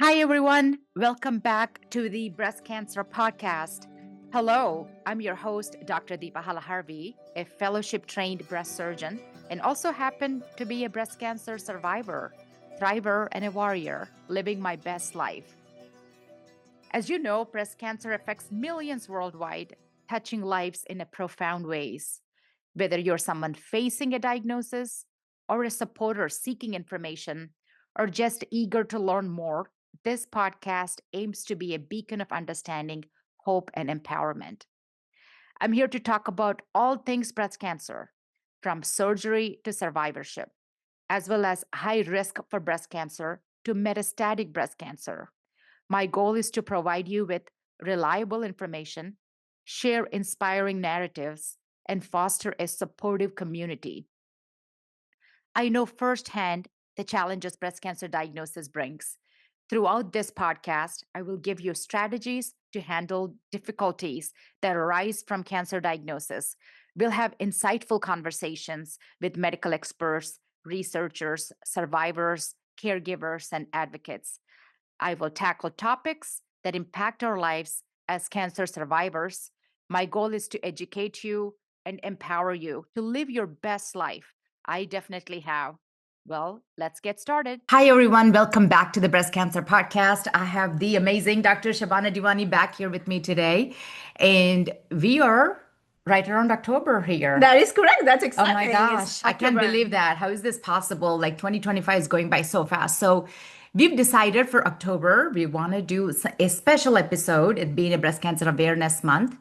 Hi, everyone. Welcome back to the Breast Cancer Podcast. Hello, I'm your host, Dr. Deepa Halaharvi, a fellowship trained breast surgeon, and also happen to be a breast cancer survivor, thriver, and a warrior, living my best life. As you know, breast cancer affects millions worldwide, touching lives in a profound ways. Whether you're someone facing a diagnosis or a supporter seeking information or just eager to learn more, this podcast aims to be a beacon of understanding, hope, and empowerment. I'm here to talk about all things breast cancer, from surgery to survivorship, as well as high risk for breast cancer to metastatic breast cancer. My goal is to provide you with reliable information, share inspiring narratives, and foster a supportive community. I know firsthand the challenges breast cancer diagnosis brings. Throughout this podcast, I will give you strategies to handle difficulties that arise from cancer diagnosis. We'll have insightful conversations with medical experts, researchers, survivors, caregivers, and advocates. I will tackle topics that impact our lives as cancer survivors. My goal is to educate you and empower you to live your best life. I definitely have. Well, let's get started. Hi, everyone. Welcome back to the Breast Cancer Podcast. I have the amazing Dr. Shabana Dewani back here with me today. And we are right around October here. That is correct. That's Oh exciting. my gosh, I can't believe that. How is this possible? Like 2025 is going by so fast. So, we've decided for October, we want to do a special episode, it being a Breast Cancer Awareness Month.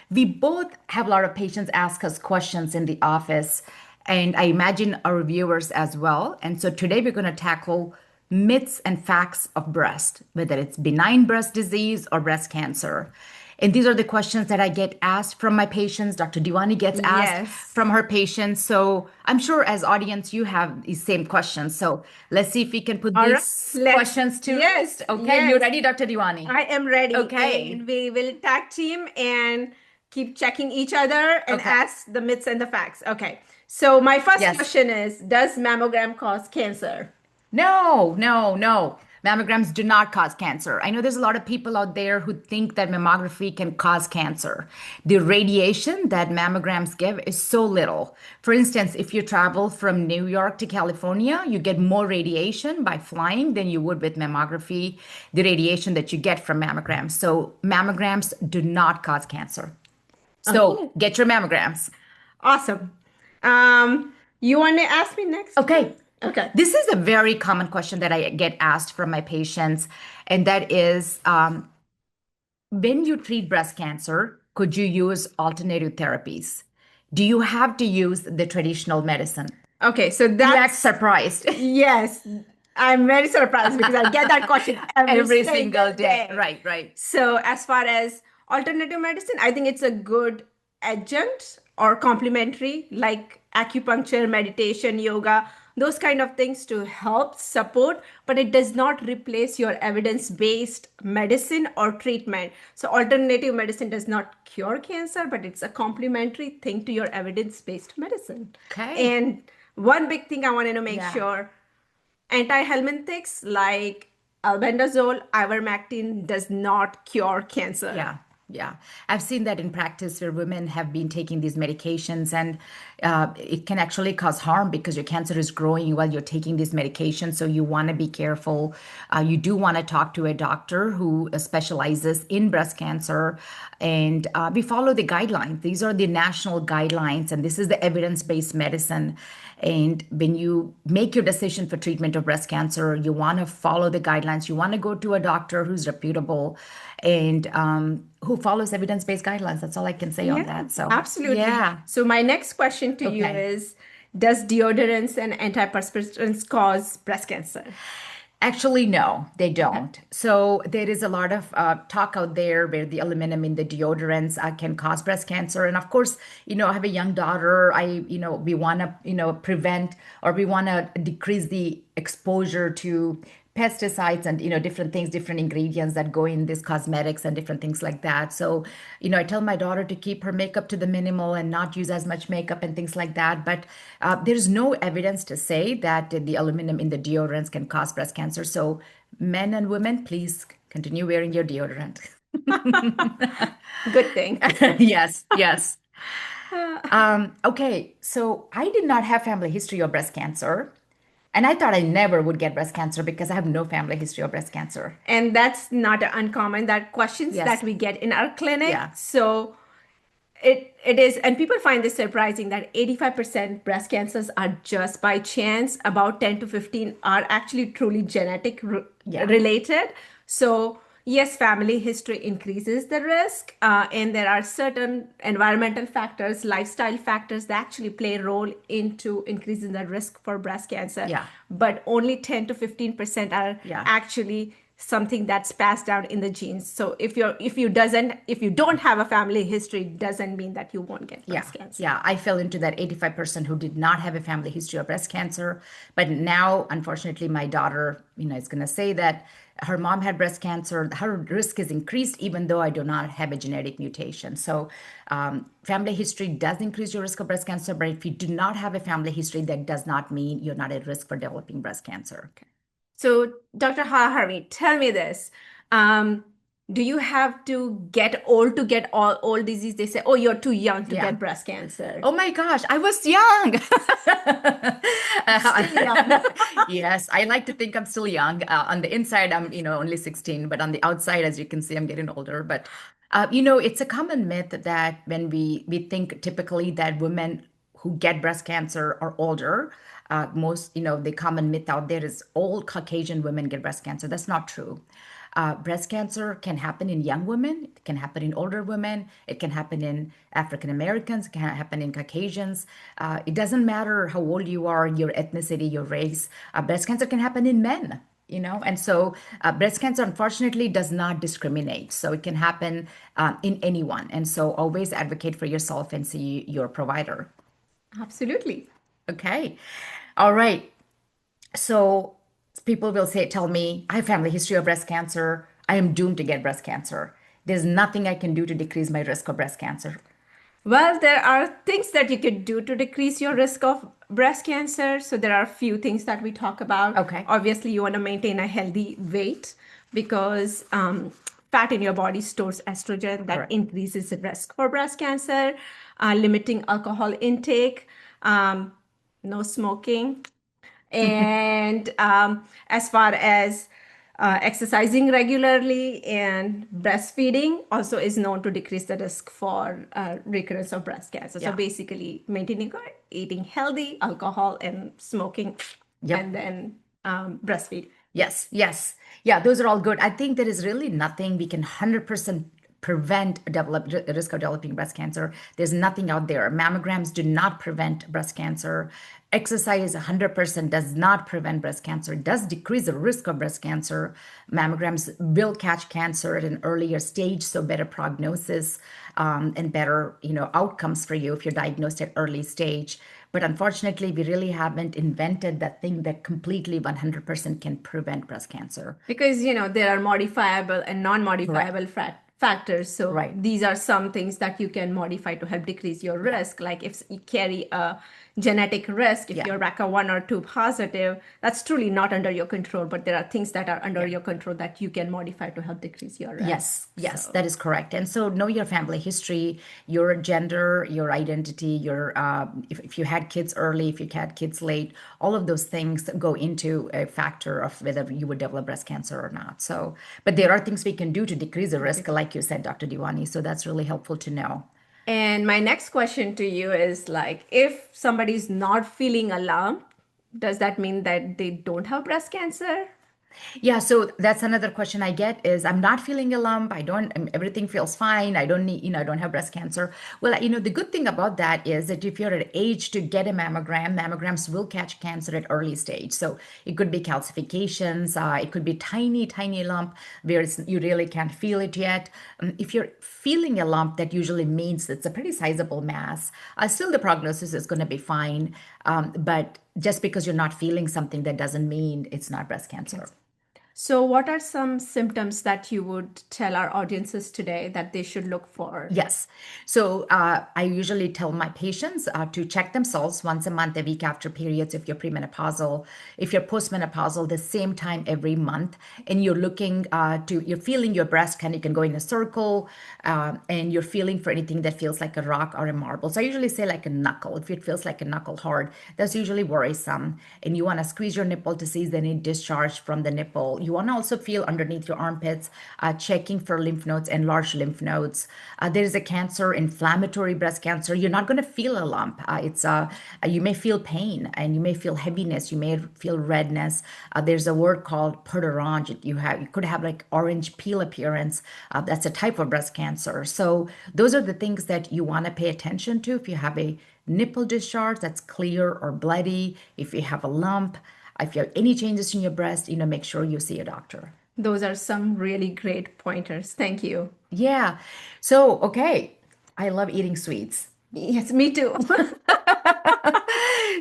We both have a lot of patients ask us questions in the office, and I imagine our viewers as well. And so, today we're going to tackle myths and facts of breast, whether it's benign breast disease or breast cancer. And these are the questions that I get asked from my patients. Dr. Diwani gets asked Yes. from her patients. So I'm sure as audience, you have these same questions. So let's see if we can put All right. these questions to rest. Okay, Yes. you ready, Dr. Diwani? I am ready. Okay. And we will tag team and keep checking each other and Okay. ask the myths and the facts. Okay. So my first Yes. question is, does mammogram cause cancer? No. Mammograms do not cause cancer. I know there's a lot of people out there who think that mammography can cause cancer. The radiation that mammograms give is so little. For instance, if you travel from New York to California, you get more radiation by flying than you would with mammography, the radiation that you get from mammograms. So mammograms do not cause cancer. So get your mammograms. Awesome. You want to ask me next? Okay. Okay. This is a very common question that I get asked from my patients, and that is when you treat breast cancer, could you use alternative therapies? Do you have to use the traditional medicine? Okay. So You that's act surprised yes. I'm very surprised because I get that question every single day. day. Right. So, as far as alternative medicine, I think it's a good adjunct or complementary, like acupuncture, meditation, yoga, those kind of things to help support, but it does not replace your evidence-based medicine or treatment. So, alternative medicine does not cure cancer, but it's a complementary thing to your evidence-based medicine. Okay. And one big thing I wanted to make Yeah. sure antihelminthics like albendazole, ivermectin does not cure cancer. Yeah. I've seen that in practice where women have been taking these medications, and it can actually cause harm because your cancer is growing while you're taking these medications. So you want to be careful. You do want to talk to a doctor who specializes in breast cancer, and we follow the guidelines. These are the national guidelines, and this is the evidence-based medicine. And when you make your decision for treatment of breast cancer, you want to follow the guidelines. You want to go to a doctor who's reputable and who follows evidence-based guidelines. That's all I can say on that. So, Absolutely. yeah. So my next question to you Okay. is, does deodorants and antiperspirants cause breast cancer? Actually, no, they don't. So there is a lot of talk out there where the aluminum in the deodorants can cause breast cancer. And of course, I have a young daughter. We want to, prevent, or we want to decrease the exposure to pesticides and different things, different ingredients that go in these cosmetics and different things like that. So I tell my daughter to keep her makeup to the minimal and not use as much makeup and things like that. But there's no evidence to say that the aluminum in the deodorants can cause breast cancer. So Men and women, please continue wearing your deodorant. Good thing. Yes, yes. Okay, so I did not have family history of breast cancer, and I thought I never would get breast cancer because I have no family history of breast cancer. And that's not uncommon, that questions that Yes, we get in our clinic. yeah, So it is, and people find this surprising that 85% breast cancers are just by chance. About 10 to 15 are actually truly genetic yeah, related. So yes, family history increases the risk, and there are certain environmental factors, lifestyle factors that actually play a role into increasing the risk for breast cancer. yeah, But only 10 to 15% are yeah. actually something that's passed down in the genes. So if you don't have a family history, doesn't mean that you won't get Yeah, breast cancer. yeah. I fell into that 85% who did not have a family history of breast cancer. But now, unfortunately, my daughter, is going to say that her mom had breast cancer. Her risk is increased even though I do not have a genetic mutation. So, family history does increase your risk of breast cancer. But if you do not have a family history, that does not mean you're not at risk for developing breast cancer. So, Dr. Halaharvi, tell me this. Um, do you have to get old to get all disease? They say, oh, you're too young to Yeah. get breast cancer. Oh my gosh, I was young. Still young. Yes, I like to think I'm still young. On the inside, I'm, only 16, but on the outside, as you can see, I'm getting older. But it's a common myth that when we think typically that women who get breast cancer are older. Most, the common myth out there is all Caucasian women get breast cancer. That's not true. Breast cancer can happen in young women, it can happen in older women, it can happen in African Americans, it can happen in Caucasians. It doesn't matter how old you are, your ethnicity, your race. Breast cancer can happen in men. And so breast cancer unfortunately does not discriminate. So it can happen in anyone. And so always advocate for yourself and see your provider. Absolutely. Okay. All right. So people will tell me, I have family history of breast cancer. I am doomed to get breast cancer. There's nothing I can do to decrease my risk of breast cancer. Well, there are things that you could do to decrease your risk of breast cancer. So there are a few things that we talk about. Okay. Obviously, you want to maintain a healthy weight because fat in your body stores estrogen that Correct. increases the risk for breast cancer. Limiting alcohol intake, um, no smoking, and as far as exercising regularly and breastfeeding also is known to decrease the risk for recurrence of breast cancer. So Yeah. basically, maintaining eating healthy, alcohol and smoking, Yep. and then breastfeed. Yes, yes. Yeah, those are all good. I think there is really nothing we can 100% prevent risk of developing breast cancer. There's nothing out there. Mammograms do not prevent breast cancer. Exercise 100% does not prevent breast cancer. It does decrease the risk of breast cancer. Mammograms will catch cancer at an earlier stage, so better prognosis and better, outcomes for you if you're diagnosed at early stage. But unfortunately, we really haven't invented that thing that completely 100% can prevent breast cancer. Because there are modifiable and Correct. non-modifiable factors. So Right. these are some things that you can modify to help decrease your Yeah. risk. Like if you carry a genetic risk, if Yeah. you're BRCA1 or 2 positive, that's truly not under your control. But there are things that are under Yeah. your control that you can modify to help decrease your risk. Yes, yes, So that is correct. And so know your family history, your gender, your identity, if you had kids early, if you had kids late, all of those things go into a factor of whether you would develop breast cancer or not. So, but there are things we can do to decrease the risk, like you said, Dr. Diwani. So that's really helpful to know. and my next question to you is like, if somebody's not feeling alarmed, does that mean that they don't have breast cancer? Yeah, so that's another question I get is I'm not feeling a lump. I don't, everything feels fine. I don't need, I don't have breast cancer. Well, the good thing about that is that if you're at age to get a mammogram, mammograms will catch cancer at early stage. So it could be calcifications, it could be tiny, tiny lump where you really can't feel it yet. If you're feeling a lump, that usually means it's a pretty sizable mass. Still, the prognosis is going to be fine. But just because you're not feeling something, that doesn't mean it's not breast cancer. So, what are some symptoms that you would tell our audiences today that they should look for? Yes. So I usually tell my patients to check themselves once a month, a week after periods, if you're premenopausal, if you're postmenopausal, the same time every month. And you're looking you're feeling your breast, you can go in a circle, and you're feeling for anything that feels like a rock or a marble. So I usually say like a knuckle. If it feels like a knuckle hard, that's usually worrisome. And you want to squeeze your nipple to see if there's any discharge from the nipple. You want to also feel underneath your armpits, checking for lymph nodes, enlarged lymph nodes. There is a cancer, inflammatory breast cancer. You're not going to feel a lump. You may feel pain and you may feel heaviness. You may feel redness. There's a word called pertorange. You could have like orange peel appearance. That's a type of breast cancer. So those are the things that you want to pay attention to. If you have a nipple discharge that's clear or bloody, if you have a lump, if you have any changes in your breast, make sure you see a doctor. Those are some really great pointers. Thank you. Yeah. So, okay. I love eating sweets. Yes, me too.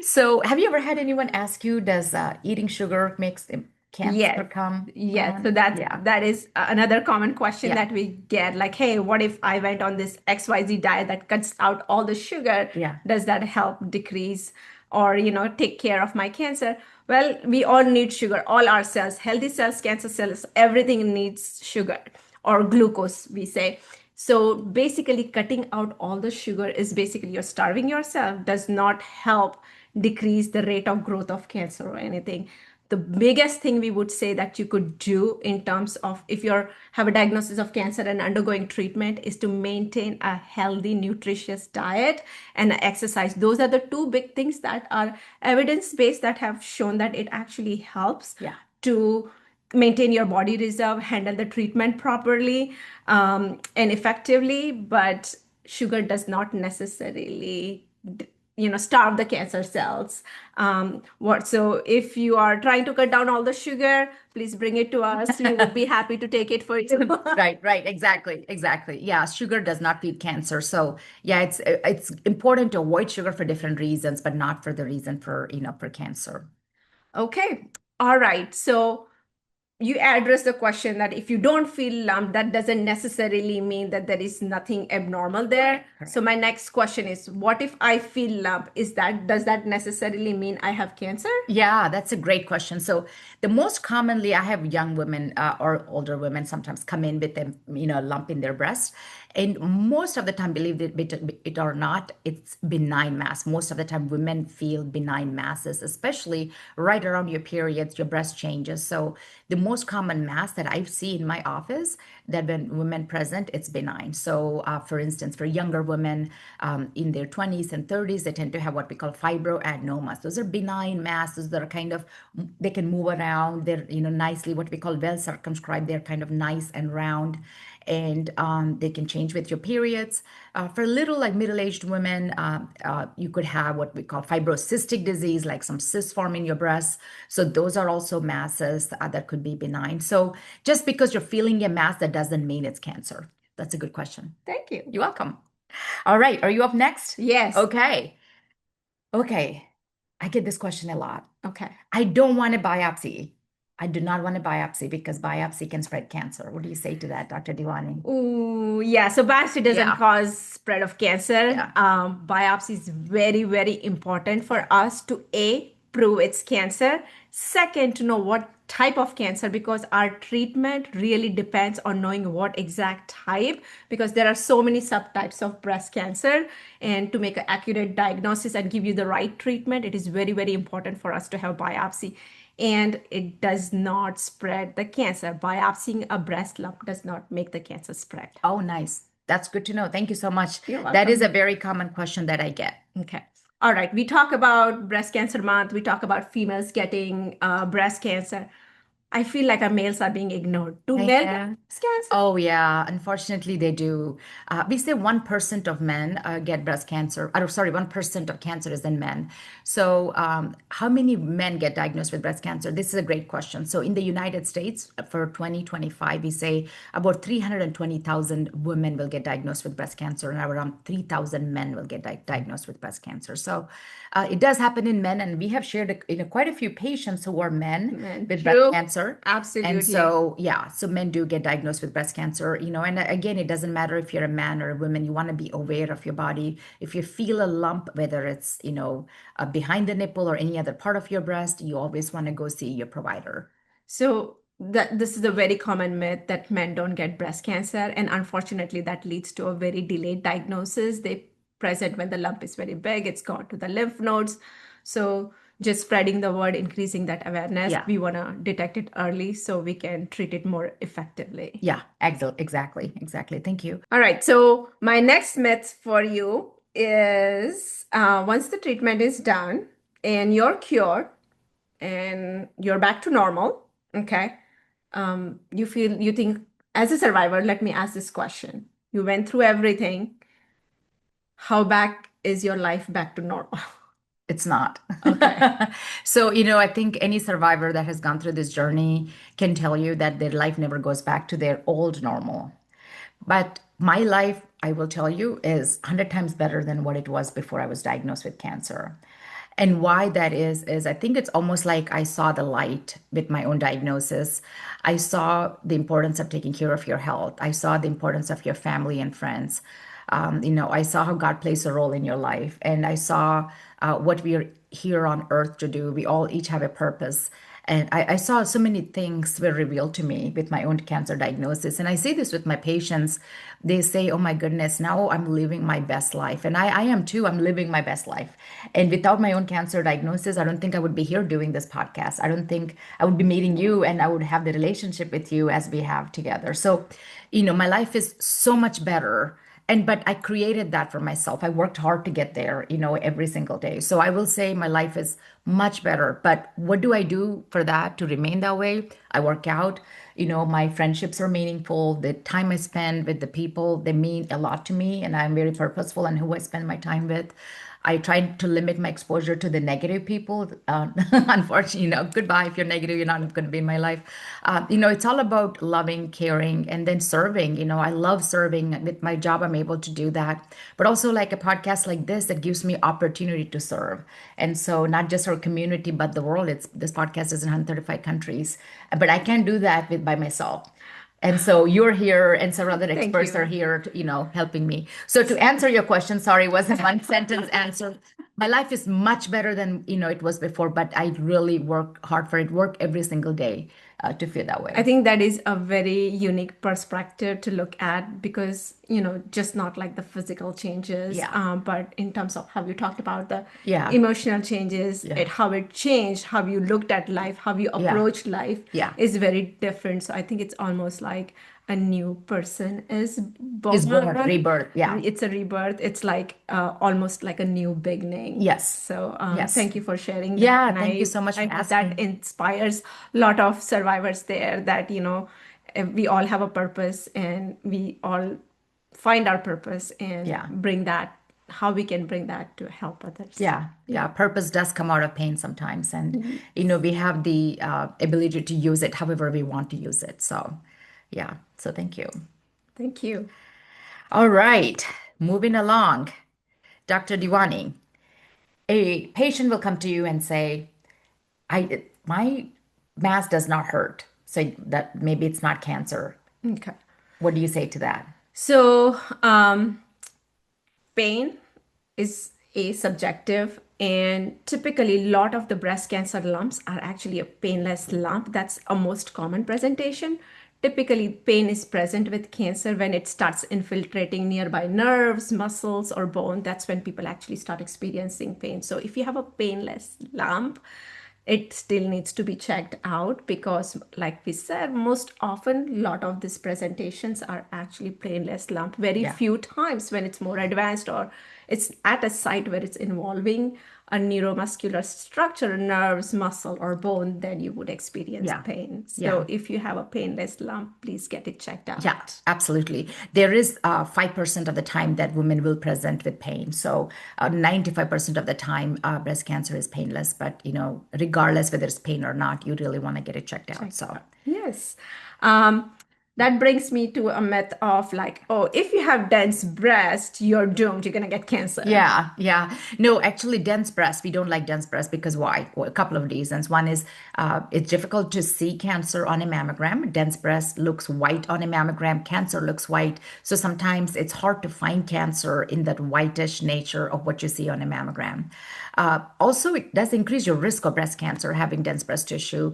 So, have you ever had anyone ask you, does eating sugar makes cancer Yes. come Yes. So on? that Yeah. that is another common question Yeah. that we get. Like, hey, what if I went on this XYZ diet that cuts out all the sugar? Yeah. Does that help decrease or, take care of my cancer? Well, we all need sugar. All our cells, healthy cells, cancer cells, everything needs sugar or glucose, we say. So basically, cutting out all the sugar is basically you're starving yourself, does not help decrease the rate of growth of cancer or anything. The biggest thing we would say that you could do in terms of if you have a diagnosis of cancer and undergoing treatment is to maintain a healthy, nutritious diet and exercise. Those are the two big things that are evidence based that have shown that it actually helps Yeah. to maintain your body reserve, handle the treatment properly and effectively. But sugar does not necessarily starve the cancer cells. So if you are trying to cut down all the sugar, please bring it to us. We would be happy to take it for you. Right, exactly. Yeah, sugar does not feed cancer. So, yeah, it's important to avoid sugar for different reasons, but not for the reason for cancer. Okay. All right. So you address the question that if you don't feel lump, that doesn't necessarily mean that there is nothing abnormal there. So Correct. my next question is, what if I feel lump? Does that necessarily mean I have cancer? Yeah, that's a great question. So the most commonly, I have young women or older women sometimes come in with a lump in their breast, and most of the time, believe it or not, it's benign mass. Most of the time, women feel benign masses, especially right around your periods, your breast changes. So the most common mass that I see in my office that when women present, it's benign. So, for instance, for younger women in their 20s and 30s, they tend to have what we call fibroadenomas. Those are benign masses that are they can move around. They're, nicely what we call well circumscribed. They're kind of nice and round, and they can change with your periods. For little like middle-aged women, you could have what we call fibrocystic disease, like some cysts form in your breasts. So those are also masses that could be benign. So just because you're feeling a mass, that doesn't mean it's cancer. That's a good question. Thank you. You're welcome. All right, are you up next? Yes. Okay. Okay. I get this question a lot. Okay. I don't want a biopsy. I do not want a biopsy because biopsy can spread cancer. What do you say to that, Dr. Dewani? Ooh, yeah. So biopsy doesn't Yeah. cause spread of cancer. Yeah. Biopsy is very, very important for us to prove it's cancer. Second, to know what type of cancer because our treatment really depends on knowing what exact type because there are so many subtypes of breast cancer and to make an accurate diagnosis and give you the right treatment, it is very, very important for us to have biopsy and it does not spread the cancer. Biopsying a breast lump does not make the cancer spread. Oh, nice. That's good to know. Thank you so much. You're That is a welcome. very common question that I get. Okay. All right. We talk about breast cancer month. We talk about females getting breast cancer. I feel like our males are being ignored. Do males get Yeah. breast cancer? Oh, yeah. Unfortunately, they do. We say 1% of men get breast cancer. Sorry, 1% of cancer is in men. So, how many men get diagnosed with breast cancer? This is a great question. So, in the United States for 2025, we say about 320,000 women will get diagnosed with breast cancer, and around 3,000 men will get diagnosed with breast cancer. So, it does happen in men, and we have shared quite a few patients who are men with breast True. cancer cancer. And Absolutely. so, yeah, so men do get diagnosed with breast cancer, and again, it doesn't matter if you're a man or a woman, you want to be aware of your body. If you feel a lump, whether it's, behind the nipple or any other part of your breast, you always want to go see your provider. So that this is a very common myth that men don't get breast cancer, and unfortunately, that leads to a very delayed diagnosis. They present when the lump is very big, it's gone to the lymph nodes. So just spreading the word, increasing that awareness, Yeah. we want to detect it early so we can treat it more effectively. Yeah, exactly, exactly. Thank you. All right. So my next myth for you is once the treatment is done and you're cured and you're back to normal, okay? You think, as a survivor, let me ask this question. You went through everything. How back is your life back to normal? It's not. Okay. So, I think any survivor that has gone through this journey can tell you that their life never goes back to their old normal. But my life, I will tell you, is 100 times better than what it was before I was diagnosed with cancer. And why that is I think it's almost like I saw the light with my own diagnosis. I saw the importance of taking care of your health. I saw the importance of your family and friends. I saw how God plays a role in your life, and I saw what we are here on earth to do. We all each have a purpose. And I saw so many things were revealed to me with my own cancer diagnosis. And I say this with my patients. They say, oh my goodness, now I'm living my best life. And I am too. I'm living my best life. And without my own cancer diagnosis, I don't think I would be here doing this podcast. I don't think I would be meeting you and I would have the relationship with you as we have together. So, my life is so much better, but I created that for myself. I worked hard to get there, every single day. So I will say my life is much better. But what do I do for that to remain that way? I work out. My friendships are meaningful. The time I spend with the people, they mean a lot to me, and I'm very purposeful in who I spend my time with. I try to limit my exposure to the negative people. Unfortunately, goodbye. If you're negative, you're not going to be in my life. It's all about loving, caring, and then serving. I love serving. With my job, I'm able to do that. But also, like a podcast like this, that gives me opportunity to serve. And so, not just our community, but the world. This podcast is in 135 countries, but I can't do that by myself. And so you're here, and several other Thank experts are you. here, helping me. So to answer your question, sorry, wasn't one sentence answer. My life is much better than it was before, but I really work hard for it. Work every single day to feel that I way. think that is a very unique perspective to look at because, just not like the physical changes, Yeah, but in terms of how you talked about the yeah, emotional changes, yeah, how it changed, how you looked at life, how you yeah, approached life yeah. is very different. So I think it's almost like a new person is Is born born. rebirth. Yeah. It's a rebirth. It's like almost like a new beginning. Yes. So Yes. thank you for sharing that, Yeah. and Thank you I so much I for hope that asking. inspires a lot of survivors there that we all have a purpose and we all find our purpose and Yeah. bring that how we can bring that to help others. Yeah, yeah. Purpose does come out of pain sometimes, and Ye- we have the ability to use it however we want to use it. So, yeah. So thank you. Thank you. All right, moving along, Dr. Diwani. A patient will come to you and say, "I my mass does not hurt, so that maybe it's not cancer." Okay. What do you say to that? So, pain is a subjective, and typically a lot of the breast cancer lumps are actually a painless lump. That's a most common presentation. Typically pain is present with cancer when it starts infiltrating nearby nerves, muscles, or bone. That's when people actually start experiencing pain. So if you have a painless lump, it still needs to be checked out because, like we said, most often a lot of these presentations are actually painless lump. Very Yeah, few times when it's more advanced or it's at a site where it's involving a neuromuscular structure, nerves, muscle, or bone, then you would experience yeah, pain. So yeah. if you have a painless lump, please get it checked Yeah, out. absolutely. There is 5% of the time that women will present with pain. So 95% of the time, breast cancer is painless. But, regardless whether it's pain or not, you really want to get it checked out. Checked So, out. Yes. Um, That brings me to a myth of like, oh, if you have dense breast, you're doomed. You're gonna get cancer. Yeah, yeah. No, actually, dense breast, we don't like dense breast because why? Well, a couple of reasons. One is it's difficult to see cancer on a mammogram. Dense breast looks white on a mammogram, cancer looks white. So sometimes it's hard to find cancer in that whitish nature of what you see on a mammogram. Also, it does increase your risk of breast cancer having dense breast tissue.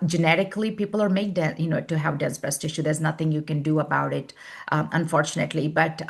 Genetically, people are made, to have dense breast tissue. There's nothing you can do about it, unfortunately. But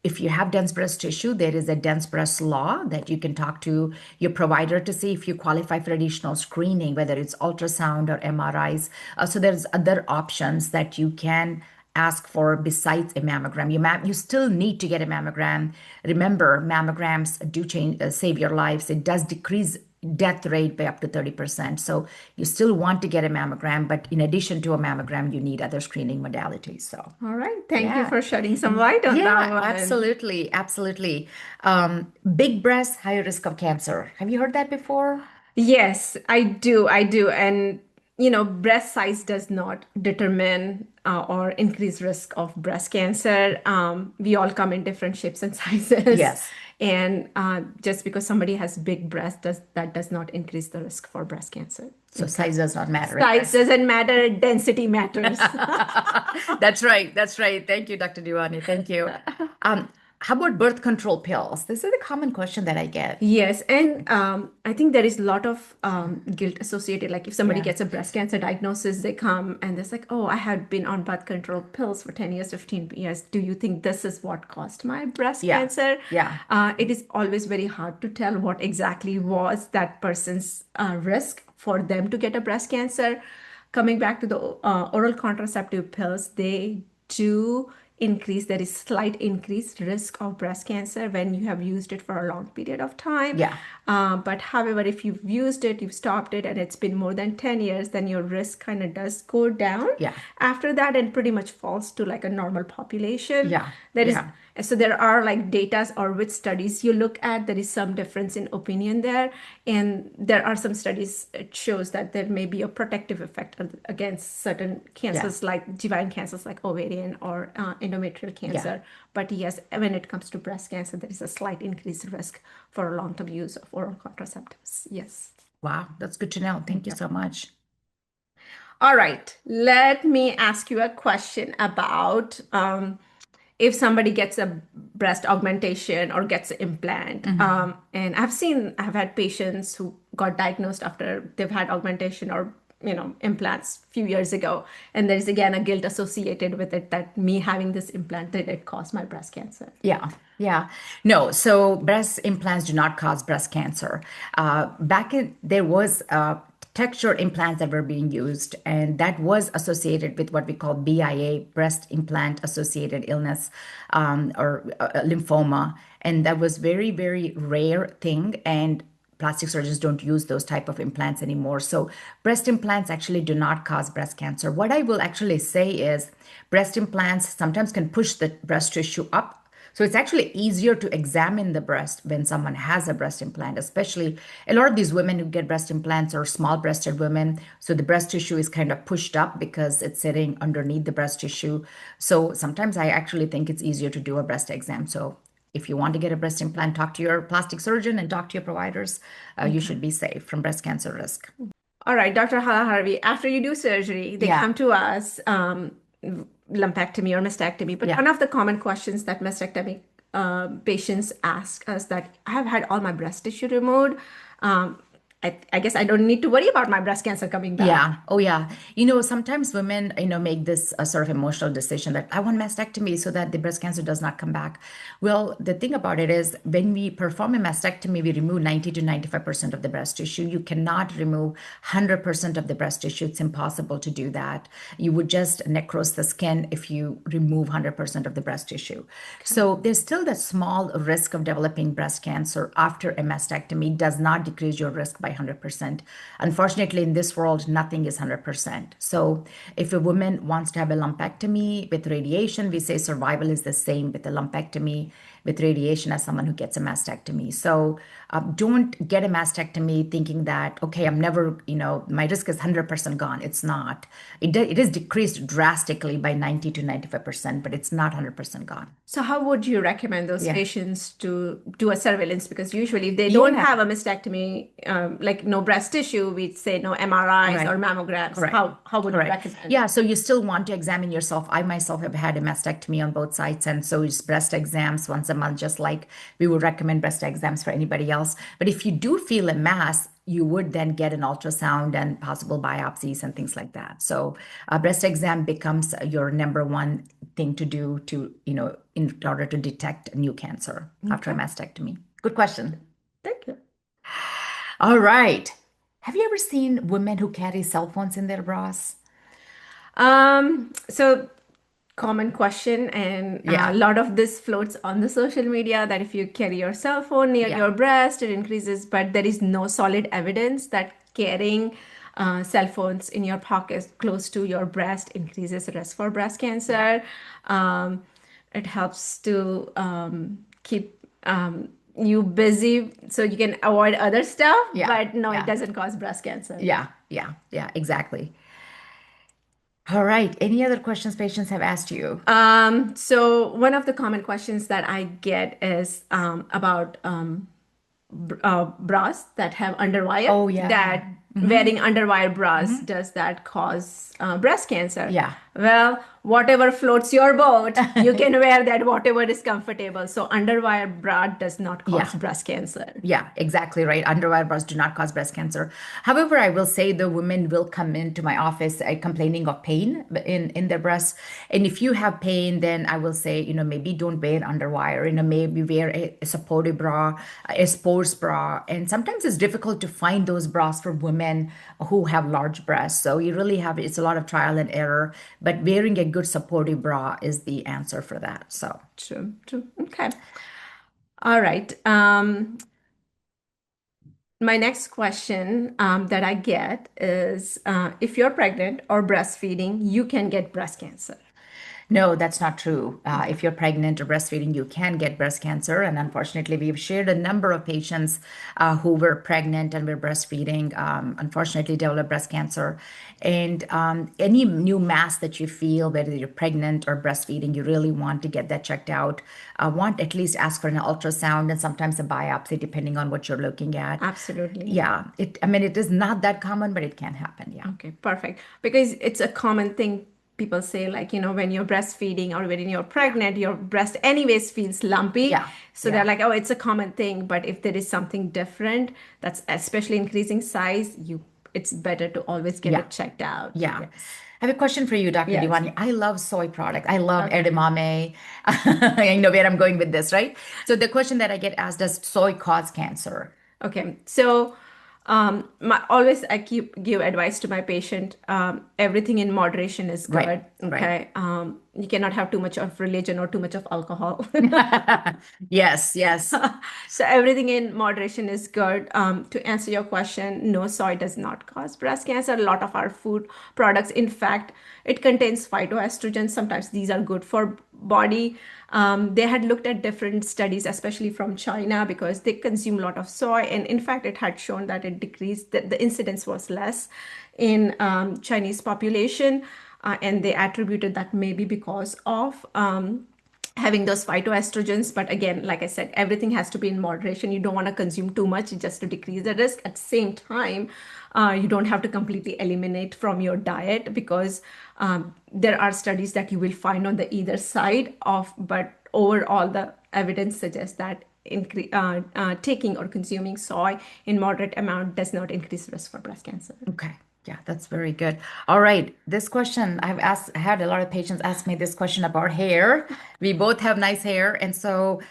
if you have dense breast tissue, there is a dense breast law that you can talk to your provider to see if you qualify for additional screening, whether it's ultrasound or MRIs. So there's other options that you can ask for besides a mammogram. You still need to get a mammogram. Remember, mammograms do change, save your lives. It does decrease death rate by up to 30%. So you still want to get a mammogram, but in addition to a mammogram, you need other screening modalities. So All right. Thank you yeah. for shedding some light on that Yeah, one. absolutely. Absolutely. Big breast, higher risk of cancer. Have you heard that before? Yes, I do. I do. And, you know, breast size does not determine or increase risk of breast cancer. We all come in different shapes and sizes. Yes. And just because somebody has big breast, does not increase the risk for breast cancer. So Okay. size does not matter in Size breast. doesn't matter, density matters. That's right. That's right. Thank you, Dr. Dewani. Thank you. How about birth control pills? This is a common question that I get. Yes, and I think there is a lot of guilt associated. Like if somebody Yeah. gets a breast cancer diagnosis, they come and they're like, "Oh, I had been on birth control pills for 10 years, 15 years. Do you think this is what caused my breast Yeah. cancer?" Yeah. It is always very hard to tell what exactly was that person's risk for them to get a breast cancer. Coming back to the oral contraceptive pills, they do increase, there is slight increased risk of breast cancer when you have used it for a long period of time. Yeah. But however, if you've used it, you've stopped it, and it's been more than 10 years, then your risk kind of does go down Yeah. after that and pretty much falls to like a normal population. Yeah. There is Yeah. so there are like datas or which studies you look at, there is some difference in opinion there. And there are some studies, it shows that there may be a protective effect against certain Yeah. cancers like gynecological cancers like ovarian or endometrial Yeah. cancer. But yes, when it comes to breast cancer, there is a slight increased risk for long-term use of oral contraceptives. Yes. Wow. That's good to know. Thank you so much. All right. Let me ask you a question about if somebody gets a breast augmentation or gets an implant. Mhm. And I've had patients who got diagnosed after they've had augmentation or implants a few years ago, and there's again a guilt associated with it that me having this implant did it cause my breast cancer. Yeah, yeah. No, so breast implants do not cause breast cancer. There was texture implants that were being used, and that was associated with what we call BIA, breast implant associated illness, or lymphoma, and that was very, very rare thing. And plastic surgeons don't use those type of implants anymore. So breast implants actually do not cause breast cancer. What I will actually say is breast implants sometimes can push the breast tissue up. So it's actually easier to examine the breast when someone has a breast implant, especially a lot of these women who get breast implants are small breasted women. So the breast tissue is kind of pushed up because it's sitting underneath the breast tissue. So sometimes I actually think it's easier to do a breast exam. So if you want to get a breast implant, talk to your plastic surgeon and talk to your providers. You Okay. should be safe from breast cancer risk. All right, Dr. Halaharvi, after you do surgery, they Yeah, come to us, lumpectomy or mastectomy. But yeah. one of the common questions that mastectomy patients ask us that I have had all my breast tissue removed. Um, I guess I don't need to worry about my breast cancer coming back. Yeah. Oh, yeah. Sometimes women, make this sort of emotional decision that I want mastectomy so that the breast cancer does not come back. Well, the thing about it is when we perform a mastectomy, we remove 90 to 95% of the breast tissue. You cannot remove 100% of the breast tissue. It's impossible to do that. You would just necrose the skin if you remove 100% of the breast tissue. Okay. So there's still that small risk of developing breast cancer after a mastectomy does not decrease your risk by 100%. Unfortunately, in this world, nothing is 100%. So if a woman wants to have a lumpectomy with radiation, we say survival is the same with a lumpectomy. with radiation as someone who gets a mastectomy. So don't get a mastectomy thinking that, okay, I'm never, my risk is 100% gone. It's not. It is decreased drastically by 90 to 95%, but it's not 100% gone. So how would you recommend those Yeah. patients to do a surveillance? Because usually if they don't Yeah. have a mastectomy, like no breast tissue, we'd say no MRIs Right. or mammograms. Correct. How would you Correct. recommend? Yeah, so you still want to examine yourself. I myself have had a mastectomy on both sides, and so it's breast exams once a month, just like we would recommend breast exams for anybody else. But if you do feel a mass, you would then get an ultrasound and possible biopsies and things like that. So a breast exam becomes your number one thing to do to, in order to detect a new cancer after a Okay. mastectomy. Good question. Thank you. All right. Have you ever seen women who carry cell phones in their bras? So common question, and a Yeah. lot of this floats on the social media that if you carry your cell phone near Yeah. your breast, it increases, but there is no solid evidence that carrying cell phones in your pocket close to your breast increases risk for breast Yeah. cancer. Um, it helps to keep you busy so you can avoid other stuff, Yeah. but no, it Yeah. doesn't cause breast cancer. Yeah. Yeah. Yeah. Exactly. All right. Any other questions patients have asked you? So one of the common questions that I get is about bras that have underwire. Oh, yeah. That Mm-hmm. wearing underwire bras, Mm-hmm. does that cause breast cancer? Yeah. Well, whatever floats your boat, you can wear that whatever is comfortable. So underwire bra does not cause Yeah. breast cancer. Yeah, exactly right. Underwire bras do not cause breast cancer. However, I will say the women will come into my office complaining of pain in their breasts. And if you have pain, then I will say, maybe don't wear underwire. Maybe wear a supportive bra, a sports bra. And sometimes it's difficult to find those bras for women who have large breasts. So you really have it's a lot of trial and error. But wearing a good supportive bra is the answer for that. So. True, true. Okay. All right. My next question that I get is if you're pregnant or breastfeeding, you can get breast cancer. No, that's not true. Okay. If you're pregnant or breastfeeding, you can get breast cancer. And unfortunately, we've shared a number of patients who were pregnant and were breastfeeding, unfortunately, developed breast cancer. And any new mass that you feel, whether you're pregnant or breastfeeding, you really want to get that checked out. Want at least ask for an ultrasound and sometimes a biopsy, depending on what you're looking at. Absolutely. Yeah, I mean, it is not that common, but it can happen. Yeah. Okay, perfect. Because it's a common thing people say, like, when you're breastfeeding or when you're Yeah. pregnant, your breast anyways feels lumpy. Yeah. So they're Yeah. like, oh, it's a common thing. But if there is something different, that's especially increasing size, it's better to always get Yeah. it checked out. Yeah. Yes. I have a question for you, Dr. Yes. Diwani. I love soy product. I love Okay. edamame. I know where I'm going with this, right? So the question that I get asked, does soy cause cancer? Okay, so always I keep give advice to my patient. Everything in moderation is Right. good. Right. Okay, you cannot have too much of religion or too much of alcohol. Yes. Yes. So everything in moderation is good. To answer your question, no, soy does not cause breast cancer. A lot of our food products, in fact, it contains phytoestrogens. Sometimes these are good for body. They had looked at different studies, especially from China, because they consume a lot of soy, and in fact, it had shown that it decreased. The incidence was less in Chinese population, and they attributed that maybe because of having those phytoestrogens. But again, like I said, everything has to be in moderation. You don't want to consume too much just to decrease the risk. At the same time, you don't have to completely eliminate from your diet, because there are studies that you will find on the either side of, but overall the evidence suggests that taking or consuming soy in moderate amount does not increase risk for breast cancer. Okay. Yeah, that's very good. All right. This question, had a lot of patients ask me this question about hair. We both have nice hair. And so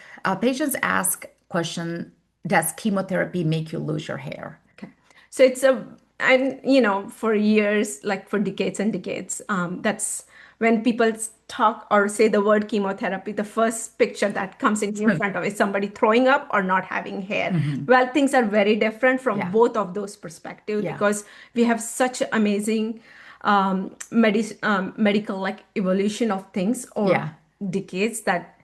patients ask question, does chemotherapy make you lose your hair? Okay. So and for years, like for decades and decades, that's when people talk or say the word chemotherapy, the first picture that comes into your front of is somebody throwing up or not having hair. Mhm. Well, things are very different from Yeah. both of those perspectives, Yeah. because we have such amazing medical like evolution of things or Yeah. decades, that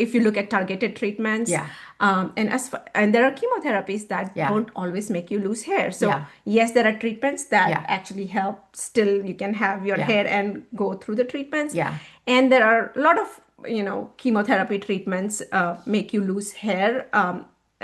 if you look at targeted treatments. Yeah. And there are chemotherapies that Yeah. don't always make you lose hair. So Yeah. yes, there are treatments that Yeah. actually help. Still, you can have your Yeah. hair and go through the treatments. Yeah. And there are a lot of chemotherapy treatments make you lose hair.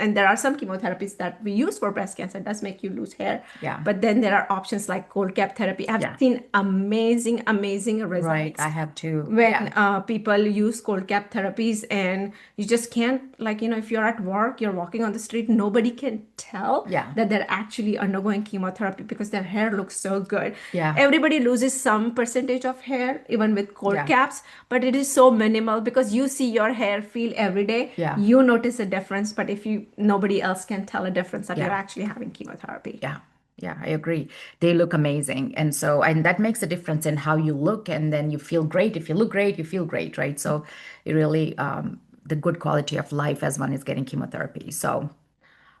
And there are some chemotherapies that we use for breast cancer does make you lose hair. Yeah. But then there are options like cold cap therapy. I've Yeah. seen amazing Right. results I have too. when Yeah. people use cold cap therapies, and you just can't, like, if you're at work, you're walking on the street, nobody can tell Yeah. that they're actually undergoing chemotherapy because their hair looks so good. Yeah. Everybody loses some percentage of hair even with cold Yeah. caps, but it is so minimal because you see your hair feel every day. Yeah. You notice a difference, but if you nobody else can tell a difference that you're Yeah. actually having chemotherapy. Yeah. Yeah, I agree. They look amazing. And that makes a difference in how you look. And then you feel great. If you look great, you feel great, right? So it really, the good quality of life as one is getting chemotherapy. So,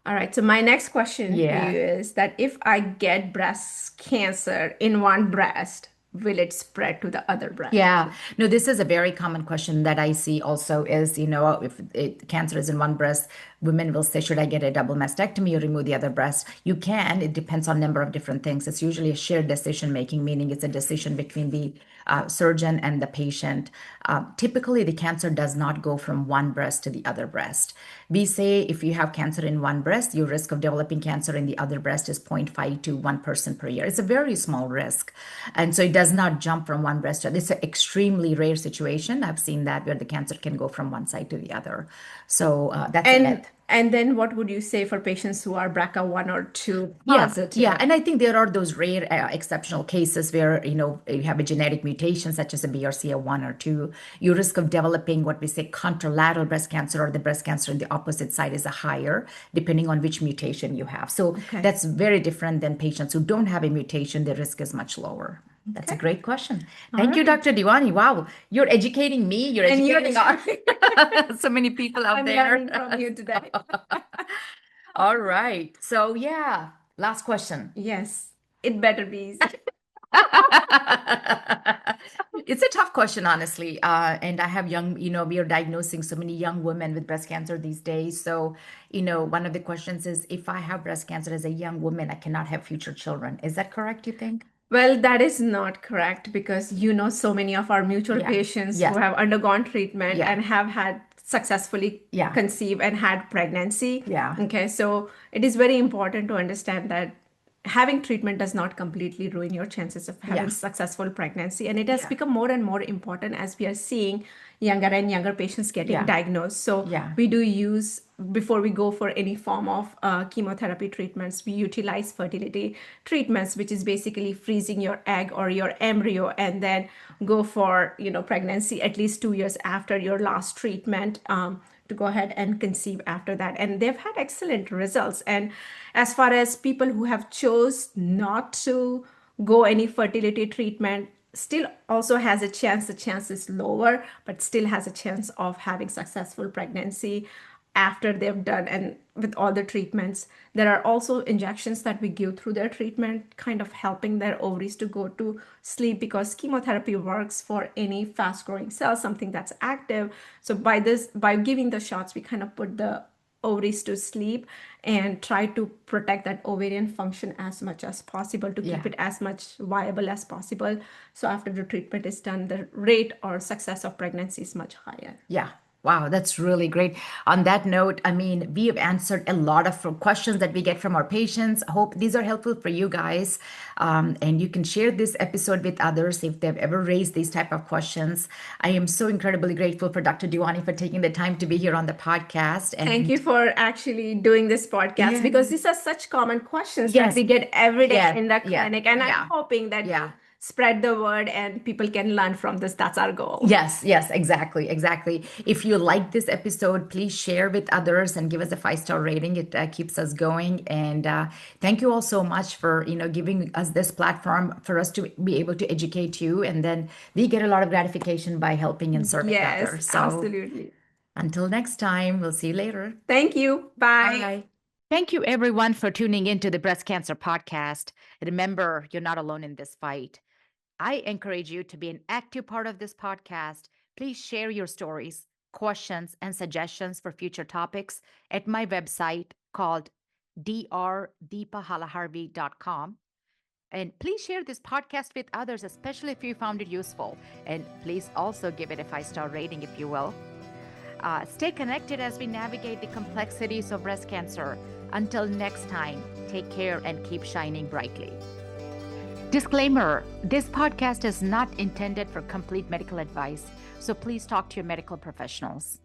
All right. So my next question for yeah. you is that if I get breast cancer in one breast, will it spread to the other breast? Yeah, no, this is a very common question that I see also is, if cancer is in one breast, women will say, should I get a double mastectomy or remove the other breast? You can. It depends on a number of different things. It's usually a shared decision making, meaning it's a decision between the surgeon and the patient. Typically, the cancer does not go from one breast to the other breast. We say if you have cancer in one breast, your risk of developing cancer in the other breast is 0.5 to 1% per year. It's a very small risk. And so it does not jump from one breast to it's an extremely rare situation. I've seen that where the cancer can go from one side to the other. So that's a And myth. and then what would you say for patients who are BRCA1 or 2 Yeah, yeah. positive? And I think there are those rare exceptional cases where, you have a genetic mutation such as a BRCA1 or 2. Your risk of developing what we say contralateral breast cancer or the breast cancer on the opposite side is a higher, depending on which mutation you have. So Okay. that's very different than patients who don't have a mutation. The risk is much lower. That's a Okay. great question. All Thank you, right. Dr. Diwani. Wow, you're educating me. You're And you're educating so many people out I'm there. learning from you today. All right. So, yeah, last question. Yes. It better be easy. It's a tough question, honestly. And I have we are diagnosing so many young women with breast cancer these days. So, one of the questions is if I have breast cancer as a young woman, I cannot have future children. Is that correct, you think? Well, that is not correct because so many of our mutual Yeah. patients who Yes. have undergone treatment Yeah. and have had successfully Yeah. conceived and had pregnancy. Yeah. Okay, so it is very important to understand that having treatment does not completely ruin your chances of having Yeah. successful pregnancy. And it has Yeah. become more and more important as we are seeing younger and younger patients getting Yeah. diagnosed. So Yeah. we do use, before we go for any form of chemotherapy treatments, we utilize fertility treatments, which is basically freezing your egg or your embryo and then go for pregnancy at least 2 years after your last treatment, to go ahead and conceive after that. And they've had excellent results. And as far as people who have chose not to go any fertility treatment, still also has a chance, the chance is lower, but still has a chance of having successful pregnancy after they've done. And with all the treatments, there are also injections that we give through their treatment, kind of helping their ovaries to go to sleep, because chemotherapy works for any fast growing cell, something that's active. So by giving the shots, we kind of put the ovaries to sleep and try to protect that ovarian function as much as possible to keep Yeah. it as much viable as possible. So after the treatment is done, the rate or success of pregnancy is much higher. Yeah. Wow, that's really great. On that note, I mean, we have answered a lot of questions that we get from our patients. I hope these are helpful for you guys. And you can share this episode with others if they've ever raised these type of questions. I am so incredibly grateful for Dr. Diwani for taking the time to be here on the podcast. Thank And you for actually doing this podcast, yeah, because these are such common questions that yes, we get every day yes, in the yeah, clinic. And I'm yeah, hoping that yeah. we spread the word and people can learn from this. That's our goal. Yes, yes, exactly, exactly. If you like this episode, please share with others and give us a 5-star rating. It keeps us going. And thank you all so much for giving us this platform for us to be able to educate you, and then we get a lot of gratification by helping and serving Yes, others. So absolutely. until next time, we'll see you later. Thank you. Bye. Bye. Thank you, everyone, for tuning into the Breast Cancer Podcast. Remember, you're not alone in this fight. I encourage you to be an active part of this podcast. Please share your stories, questions, and suggestions for future topics at my website called drdeepahalaharvi.com. And please share this podcast with others, especially if you found it useful. And please also give it a 5-star rating, if you will. Stay connected as we navigate the complexities of breast cancer. Until next time, take care and keep shining brightly. Disclaimer: this podcast is not intended for complete medical advice, so please talk to your medical professionals.